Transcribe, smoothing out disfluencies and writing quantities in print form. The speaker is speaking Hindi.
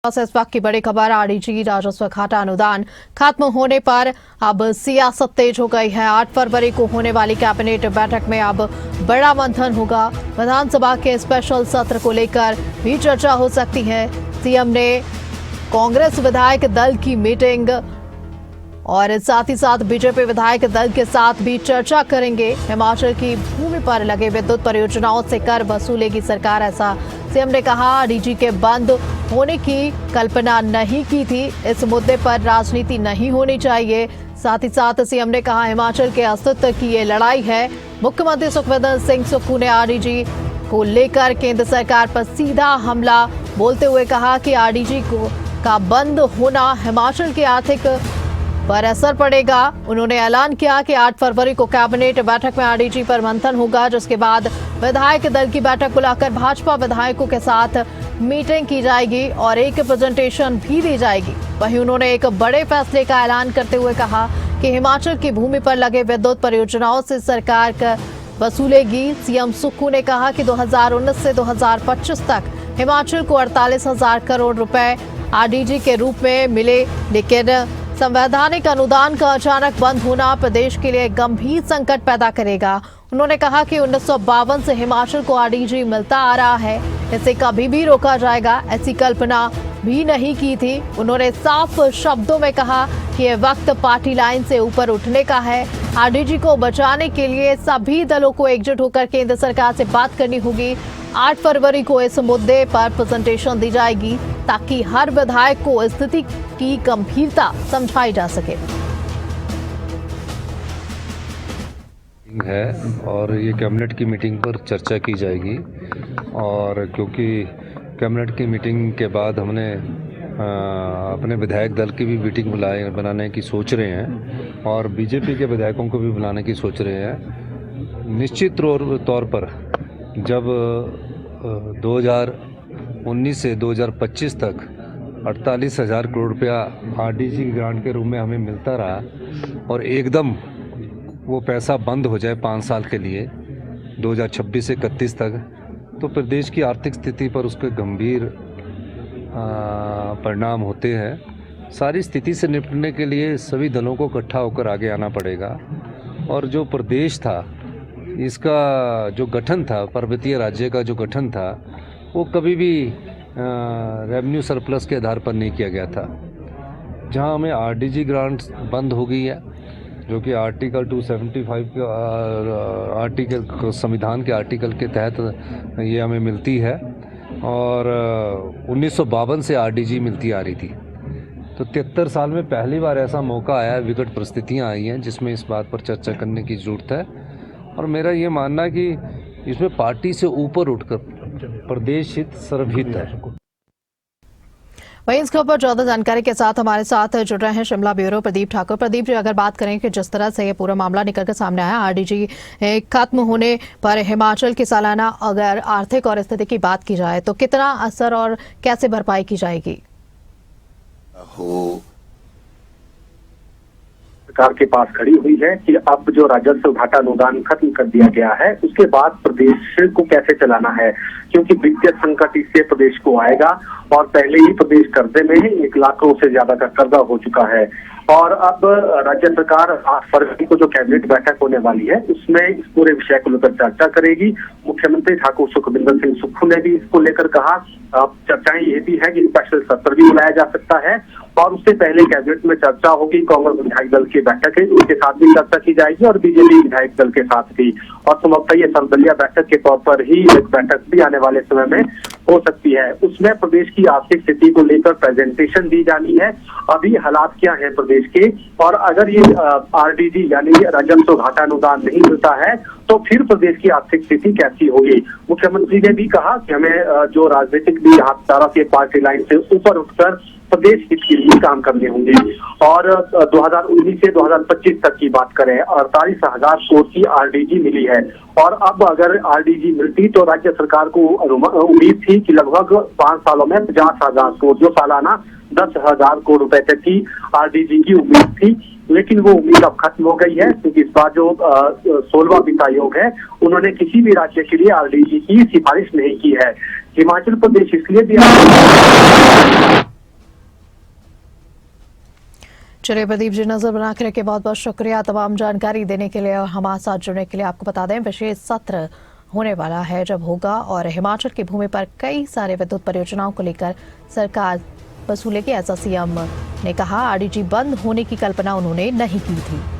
इस वक्त की बड़ी खबर आरडीजी राजस्व घाटा अनुदान खत्म होने पर अब सियासत तेज हो गई है। 8 फरवरी को होने वाली कैबिनेट बैठक में अब बड़ा मंथन होगा। विधानसभा के स्पेशल सत्र को लेकर भी चर्चा हो सकती है। सीएम ने कांग्रेस विधायक दल की मीटिंग और साथ ही साथ बीजेपी विधायक दल के साथ भी चर्चा करेंगे। हिमाचल की भूमि पर लगे विद्युत परियोजनाओं से कर वसूलेगी सरकार, ऐसा सीएम ने कहा। आरडीजी के बंद होने की कल्पना नहीं की थी। इस मुद्दे पर राजनीति नहीं होनी चाहिए। साथ ही साथ सीएम ने कहा हिमाचल के अस्तित्व की ये लड़ाई है। मुख्यमंत्री सुखविंदर सिंह सुक्खू ने आरडीजी को लेकर केंद्र सरकार पर सीधा हमला बोलते हुए कहा कि आरडीजी का बंद होना हिमाचल की आर्थिक पर असर पड़ेगा। उन्होंने ऐलान किया कि 8 फरवरी को कैबिनेट बैठक में आरडीजी पर मंथन होगा, जिसके बाद विधायक दल की बैठक बुलाकर भाजपा विधायकों के साथ मीटिंग की जाएगी और एक प्रेजेंटेशन भी दी जाएगी। वहीं उन्होंने एक बड़े फैसले का ऐलान करते हुए कहा कि हिमाचल की भूमि पर लगे विद्युत परियोजनाओं से सरकार कर वसूलेगी। सीएम सुक्खू ने कहा कि 2019 से 2025 तक हिमाचल को 48,000 करोड़ रुपए आरडीजी के रूप में मिले, लेकिन संवैधानिक अनुदान का अचानक बंद होना प्रदेश के लिए गंभीर संकट पैदा करेगा। उन्होंने कहा कि 1952 से हिमाचल को आरडीजी मिलता आ रहा है, इसे कभी भी रोका जाएगा, ऐसी कल्पना भी नहीं की थी। उन्होंने साफ शब्दों में कहा कि यह वक्त पार्टी लाइन से ऊपर उठने का है। आरडीजी को बचाने के लिए सभी दलों को एकजुट होकर केंद्र सरकार से बात करनी होगी। 8 फरवरी को इस मुद्दे पर प्रेजेंटेशन दी जाएगी ताकि हर विधायक को स्थिति की गंभीरता समझाई जा सके। है और ये कैबिनेट की मीटिंग पर चर्चा की जाएगी। और क्योंकि कैबिनेट की मीटिंग के बाद हमने अपने विधायक दल की भी मीटिंग बनाने की सोच रहे हैं और बीजेपी के विधायकों को भी बुलाने की सोच रहे हैं। निश्चित तौर पर जब 2019 से 2025 तक 48,000 करोड़ रुपया आरडीजी ग्रांट के रूप में हमें मिलता रहा और एकदम वो पैसा बंद हो जाए 5 साल के लिए 2026 से 31 तक, तो प्रदेश की आर्थिक स्थिति पर उसके गंभीर परिणाम होते हैं। सारी स्थिति से निपटने के लिए सभी दलों को इकट्ठा होकर आगे आना पड़ेगा। और जो प्रदेश था, इसका जो गठन था, पर्वतीय राज्य का जो गठन था, वो कभी भी रेवेन्यू सरप्लस के आधार पर नहीं किया गया था। जहां हमें आरडीजी ग्रांट बंद हो गई है, जो कि आर्टिकल 275 के आर्टिकल संविधान के आर्टिकल के तहत ये हमें मिलती है और 1952 से आरडीजी मिलती आ रही थी। तो 73 साल में पहली बार ऐसा मौका आया, विकट परिस्थितियां आई हैं जिसमें इस बात पर चर्चा करने की ज़रूरत है। और मेरा ये मानना है कि इसमें पार्टी से ऊपर उठकर प्रदेश हित सर्वहित है। वहीं इस खबर पर ज्यादा जानकारी के साथ हमारे साथ जुड़ रहे हैं शिमला ब्यूरो प्रदीप ठाकुर। प्रदीप जी, अगर बात करें कि जिस तरह से ये पूरा मामला निकल कर सामने आया, आरडीजी खत्म होने पर हिमाचल की सालाना अगर आर्थिक और स्थिति की बात की जाए तो कितना असर और कैसे भरपाई की जाएगी? सरकार के पास खड़ी हुई है कि अब जो राजस्व घाटा अनुदान खत्म कर दिया गया है, उसके बाद प्रदेश को कैसे चलाना है, क्योंकि वित्तीय संकट इससे प्रदेश को आएगा और पहले ही प्रदेश कर्जे में है। 1 लाख करोड़ से ज्यादा का कर्जा हो चुका है और अब राज्य सरकार 8 फरवरी को जो कैबिनेट बैठक होने वाली है, उसमें इस पूरे विषय को लेकर चर्चा करेगी। मुख्यमंत्री ठाकुर सुखविंदर सिंह सुक्खू ने भी इसको लेकर कहा। चर्चाएं ये भी है कि स्पेशल सत्र भी बुलाया जा सकता है और उससे पहले कैबिनेट में चर्चा होगी। कांग्रेस विधायक दल की बैठक है, उसके साथ भी चर्चा की जाएगी और बीजेपी विधायक दल के साथ भी। और संभवतः ये सर्वदलीय बैठक के तौर पर ही एक बैठक भी आने वाले समय में हो सकती है। उसमें प्रदेश की आर्थिक स्थिति को लेकर प्रेजेंटेशन दी जानी है, अभी हालात क्या है प्रदेश के, और अगर ये आरडीजी यानी राजस्व घाटा अनुदान नहीं मिलता है तो फिर प्रदेश की आर्थिक स्थिति कैसी होगी। मुख्यमंत्री ने भी कहा कि हमें जो राजनीतिक भी धारा से पार्टी लाइन से ऊपर उठकर प्रदेश हित के लिए काम करने होंगे। और 2019 से 2025 तक की बात करें, 48,000 करोड़ की आरडीजी मिली है और अब अगर आरडीजी मिलती तो राज्य सरकार को उम्मीद थी कि लगभग 5 सालों में 50,000 करोड़, जो सालाना 10,000 करोड़ रुपए तक की आरडीजी की उम्मीद थी। लेकिन वो उम्मीद अब खत्म हो गई है, क्योंकि इस बार जो 16वां वित्त आयोग है, उन्होंने किसी भी राज्य के लिए आरडीजी की सिफारिश नहीं की है। हिमाचल प्रदेश इसलिए भी चलिए प्रदीप जी, नजर बना के रखे, बहुत बहुत शुक्रिया तमाम जानकारी देने के लिए और हमारे साथ जुड़ने के लिए। आपको बता दें विशेष सत्र होने वाला है जब होगा, और हिमाचल की भूमि पर कई सारे विद्युत परियोजनाओं को लेकर सरकार वसूलेगी, ऐसा सीएम ने कहा। आरडीजी बंद होने की कल्पना उन्होंने नहीं की थी।